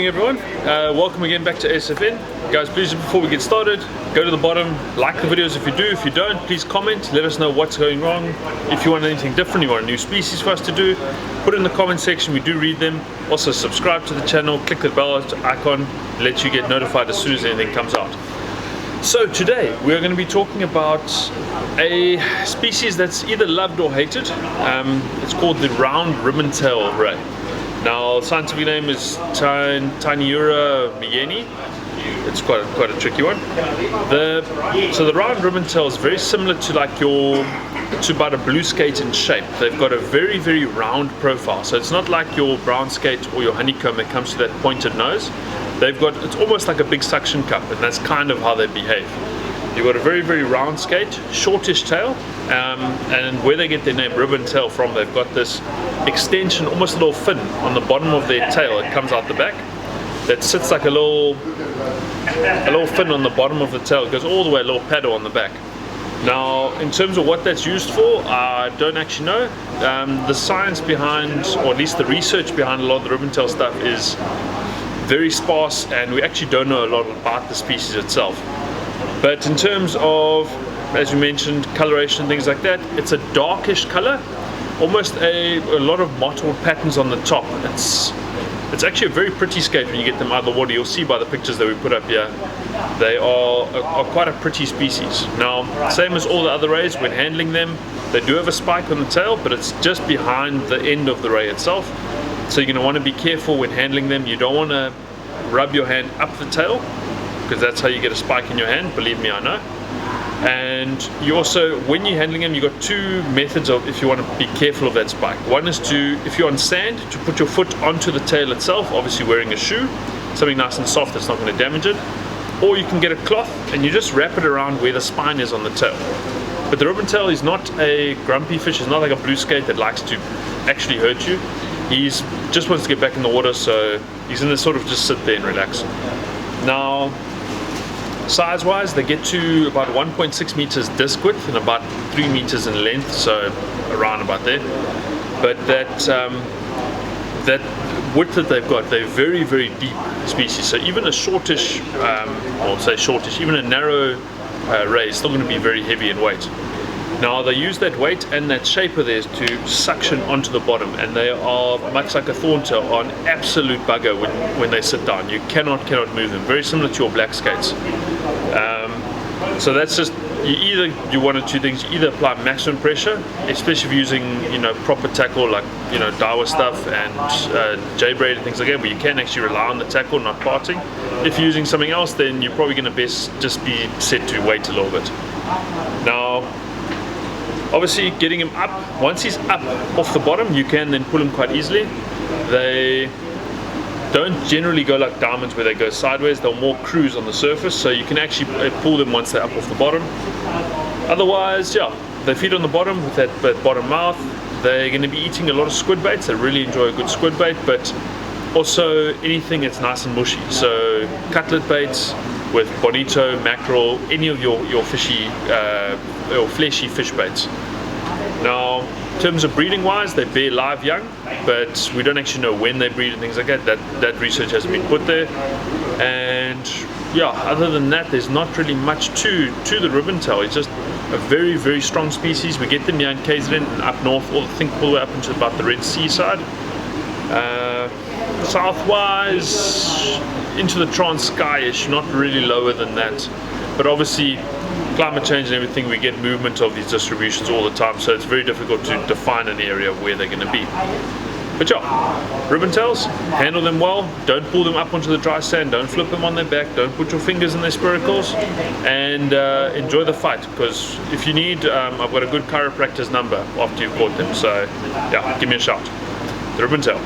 morning everyone, welcome again back to ASFN. Guys, please, before we get started, go to the bottom, like the videos if you do. If you don't, please comment, let us know what's going wrong. If you want anything different, you want a new species for us to do, put it in the comment section, we do read them. Also subscribe to the channel, click the bell icon, let you get notified as soon as anything comes out. So today we are going to be talking about a species that's either loved or hated. It's called the round ribbon-tail ray. Now, the scientific name is Taeniura meyeni. It's quite a tricky one. So the round ribbon-tail is very similar to about a blue skate in shape. They've got a very round profile. So it's not like your brown skate or your honeycomb that comes to that pointed nose. It's almost like a big suction cup, and that's kind of how they behave. You've got a very round skate, shortish tail, and where they get their name ribbon tail from, they've got this extension, almost a little fin on the bottom of their tail. It comes out the back, that sits like a little fin on the bottom of the tail. It goes all the way, a little paddle on the back. Now, in terms of what that's used for, I don't actually know. The science behind, or at least the research behind a lot of the ribbon tail stuff is very sparse, and we actually don't know a lot about the species itself. But in terms of, as we mentioned, coloration, things like that, it's a darkish color, almost a lot of mottled patterns on the top. It's actually a very pretty skate when you get them out of the water. You'll see by the pictures that we put up here, they are quite a pretty species. Now, same as all the other rays, when handling them, they do have a spike on the tail, but it's just behind the end of the ray itself. So you're going to want to be careful when handling them. You don't want to rub your hand up the tail, because that's how you get a spike in your hand, believe me, I know. And you also, when you're handling them, you've got two methods of if you want to be careful of that spike. One is to, if you're on sand, to put your foot onto the tail itself, obviously wearing a shoe, something nice and soft that's not going to damage it. Or you can get a cloth and you just wrap it around where the spine is on the tail. But the ribbon tail is not a grumpy fish. It's not like a blue skate that likes to actually hurt you. He's just wants to get back in the water, so he's going to sort of just sit there and relax. Now, size-wise, they get to about 1.6 meters disc width and about 3 meters in length, so around about there. But that width that they've got, they're very deep species. So even a shortish, even a narrow ray is still going to be very heavy in weight. Now, they use that weight and that shape of theirs to suction onto the bottom, and they are much like a thorntail, are an absolute bugger when they sit down. You cannot move them. Very similar to your black skates. So that's just, you one or two things. You either apply maximum pressure, especially if you're using proper tackle like Daiwa stuff and J-braid and things like that, where you can actually rely on the tackle not parting. If you're using something else, then you're probably going to best just be set to weight a little bit. Now, obviously, getting him up, once he's up off the bottom, you can then pull him quite easily. They don't generally go like diamonds where they go sideways. They'll more cruise on the surface, so you can actually pull them once they're up off the bottom. Otherwise, yeah, they feed on the bottom with that bottom mouth. They're going to be eating a lot of squid baits. They really enjoy a good squid bait, but also anything that's nice and mushy. So cutlet baits with bonito, mackerel, any of your fishy or fleshy fish baits. Now, in terms of breeding wise, they bear live young, but we don't actually know when they breed and things like that. That research hasn't been put there. And yeah, other than that, there's not really much to the ribbon tail. It's just a very strong species. We get them here in KZN and up north, I think all the way up into about the Red Sea side. Southwise into the Transkei-ish, not really lower than that. But obviously, climate change and everything, we get movement of these distributions all the time, so it's very difficult to define an area where they're going to be. But yeah, ribbon tails, handle them well, don't pull them up onto the dry sand, don't flip them on their back, don't put your fingers in their spiracles, and enjoy the fight, because if you need, I've got a good chiropractor's number after you've caught them, so yeah, give me a shout. The ribbon tail.